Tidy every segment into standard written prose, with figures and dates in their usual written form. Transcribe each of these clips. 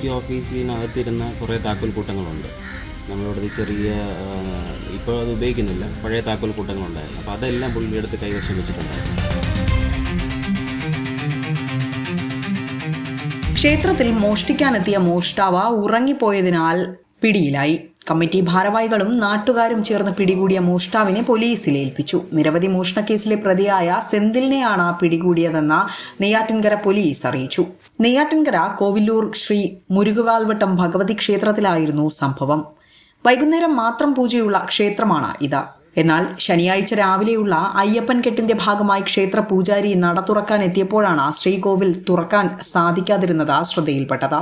Committee ഓഫീസിനകത്തിരുന്ന കുറേ താക്കോൽ കൂട്ടങ്ങളുണ്ട്. നമ്മളിവിടെ ചെറിയ ഇപ്പോൾ അത് ഉപയോഗിക്കുന്നില്ല, പഴയ താക്കോൽ കൂട്ടങ്ങളുണ്ടായിരുന്നു. അപ്പോൾ അതെല്ലാം പുള്ളിയെടുത്ത് കൈവശം വെച്ചിട്ടുണ്ടായിരുന്നു. ക്ഷേത്രത്തിൽ മോഷ്ടിക്കാനെത്തിയ മോഷ്ടാവ് ഉറങ്ങിപ്പോയതിനാൽ പിടിയിലായി. കമ്മിറ്റി ഭാരവാഹികളും നാട്ടുകാരും ചേർന്ന് പിടികൂടിയ മോഷ്ടാവിനെ പോലീസിൽ ഏൽപ്പിച്ചു. നിരവധി മോഷണക്കേസിലെ പ്രതിയായ സെന്തിലിനെയാണ് പിടികൂടിയതെന്ന് നെയ്യാറ്റിൻകര പോലീസ് അറിയിച്ചു. നെയ്യാറ്റിൻകര കോവിലൂർ ശ്രീ മുരുകുവാൽവട്ടം ഭഗവതി ക്ഷേത്രത്തിലായിരുന്നു സംഭവം. വൈകുന്നേരം മാത്രം പൂജയുള്ള ക്ഷേത്രമാണ് ഇത്. എന്നാൽ ശനിയാഴ്ച രാവിലെയുള്ള അയ്യപ്പൻ കെട്ടിന്റെ ഭാഗമായി ക്ഷേത്ര പൂജാരി നട തുറക്കാൻ എത്തിയപ്പോഴാണ് ശ്രീകോവിൽ തുറക്കാൻ സാധിക്കാതിരുന്നത് ശ്രദ്ധയിൽപ്പെട്ടത്.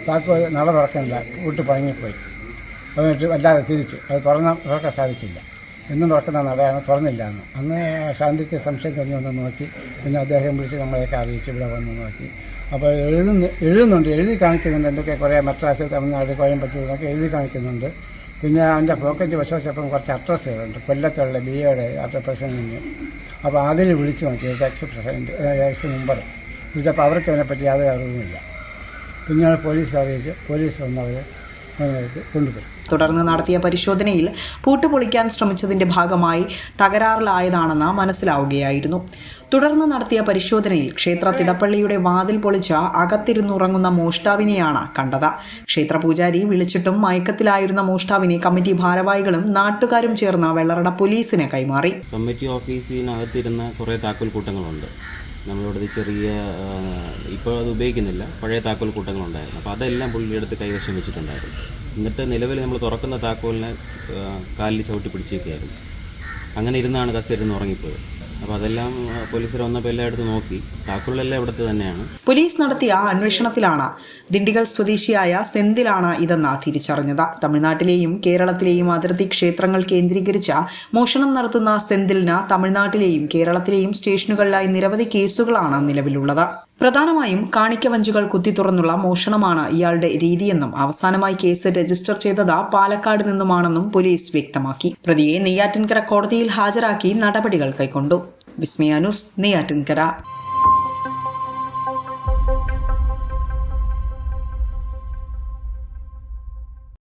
താക്കോൽ നട തുറക്കണില്ല, വീട്ടിൽ പഴങ്ങിപ്പോയി. എന്നിട്ട് വല്ലാതെ തിരിച്ചു അത് തുറക്കാൻ സാധിച്ചില്ല. എന്നും തുറക്കുന്ന നടയാണ്, തുറന്നില്ല എന്ന്. അന്ന് ശാന്തിക്ക് സംശയം കഴിഞ്ഞ് വന്ന് നോക്കി. പിന്നെ അദ്ദേഹം വിളിച്ച് നമ്മളെയൊക്കെ അറിയിച്ച് ഇവിടെ വന്ന് നോക്കി. അപ്പോൾ എഴുതുന്നുണ്ട്, എഴുതി കാണിക്കുന്നുണ്ട്. എന്തൊക്കെ കുറേ മദ്രാസ്, തമിഴ്നാട്, കോയമ്പത്തൂർ എഴുതി കാണിക്കുന്നുണ്ട്. പിന്നെ അതിൻ്റെ പോക്കറ്റ് വശവശപ്പം കുറച്ച് അഡ്രസ്സുകളുണ്ട്, കൊല്ലത്തുള്ള BAയുടെ പ്രസിഡൻറ്റിന്. അപ്പോൾ അതിൽ വിളിച്ച് നോക്കി, എക്സ് നമ്പർ വിളിച്ചപ്പോൾ അവർക്ക് അതിനെപ്പറ്റി യാതൊരു അറിവുമില്ല. പിന്നെ പോലീസ് അറിയിച്ച് പോലീസ് വന്നവരെ കൊണ്ടുപോയി. തുടർന്ന് നടത്തിയ പരിശോധനയിൽ പൂട്ട് പൊളിക്കാൻ ശ്രമിച്ചതിന്റെ ഭാഗമായി തകരാറിലായതാണെന്ന് മനസ്സിലാവുകയായിരുന്നു. തുടർന്ന് നടത്തിയ പരിശോധനയിൽ ക്ഷേത്ര തിടപ്പള്ളിയുടെ വാതിൽ പൊളിച്ച് അകത്തിരുന്നുറങ്ങുന്ന മോഷ്ടാവിനെയാണ് കണ്ടത്. ക്ഷേത്ര പൂജാരി വിളിച്ചിട്ടും മയക്കത്തിലായിരുന്ന മോഷ്ടാവിനെ കമ്മിറ്റി ഭാരവാഹികളും നാട്ടുകാരും ചേർന്ന് വെള്ളറട പോലീസിന് കൈമാറി. കമ്മിറ്റി ഓഫീസിനകത്തിരുന്ന കുറേ താക്കോൽ കൂട്ടങ്ങളുണ്ട്. നമ്മളിവിടെ ചെറിയ ഇപ്പോൾ അത് ഉപയോഗിക്കുന്നില്ല, പഴയ താക്കോൽ കൂട്ടങ്ങളുണ്ടായിരുന്നു. അപ്പോൾ അതെല്ലാം പുള്ളിയെടുത്ത് കൈവശം വെച്ചിട്ടുണ്ടായിരുന്നു. എന്നിട്ട് നിലവിൽ നമ്മൾ തുറക്കുന്ന താക്കോലിനെ കാലിൽ ചവിട്ടി പിടിച്ചേക്കായിരുന്നു. അങ്ങനെ ഇരുന്നാണ് കസേരന്ന് ഉറങ്ങിപ്പോയത്. അപ്പോൾ അതെല്ലാം പോലീസുകാർ വന്നപ്പോൾ എല്ലാം എടുത്ത് നോക്കി. താക്കോലെല്ലാം ഇവിടുത്തെ തന്നെയാണ്. പോലീസ് നടത്തിയ അന്വേഷണത്തിലാണ് ദിണ്ടിഗൽ സ്വദേശിയായ സെന്തിലാണ് ഇതെന്ന് തിരിച്ചറിഞ്ഞത്. തമിഴ്നാട്ടിലെയും കേരളത്തിലെയും അതിർത്തി ക്ഷേത്രങ്ങൾ കേന്ദ്രീകരിച്ച മോഷണം നടത്തുന്ന സെന്തിലിന് തമിഴ്നാട്ടിലെയും കേരളത്തിലെയും സ്റ്റേഷനുകളിലായി നിരവധി കേസുകളാണ് നിലവിലുള്ളത്. പ്രധാനമായും കാണിക്കവഞ്ചുകൾ കുത്തിത്തുറന്നുള്ള മോഷണമാണ് ഇയാളുടെ രീതിയെന്നും അവസാനമായി കേസ് രജിസ്റ്റർ ചെയ്തത് പാലക്കാട് നിന്നുമാണെന്നും പോലീസ് വ്യക്തമാക്കി. പ്രതിയെ നെയ്യാറ്റിൻകര കോടതിയിൽ ഹാജരാക്കി നടപടികൾ കൈക്കൊണ്ടു. വിസ്മയ ന്യൂസ്, നെയ്യാറ്റിൻകര.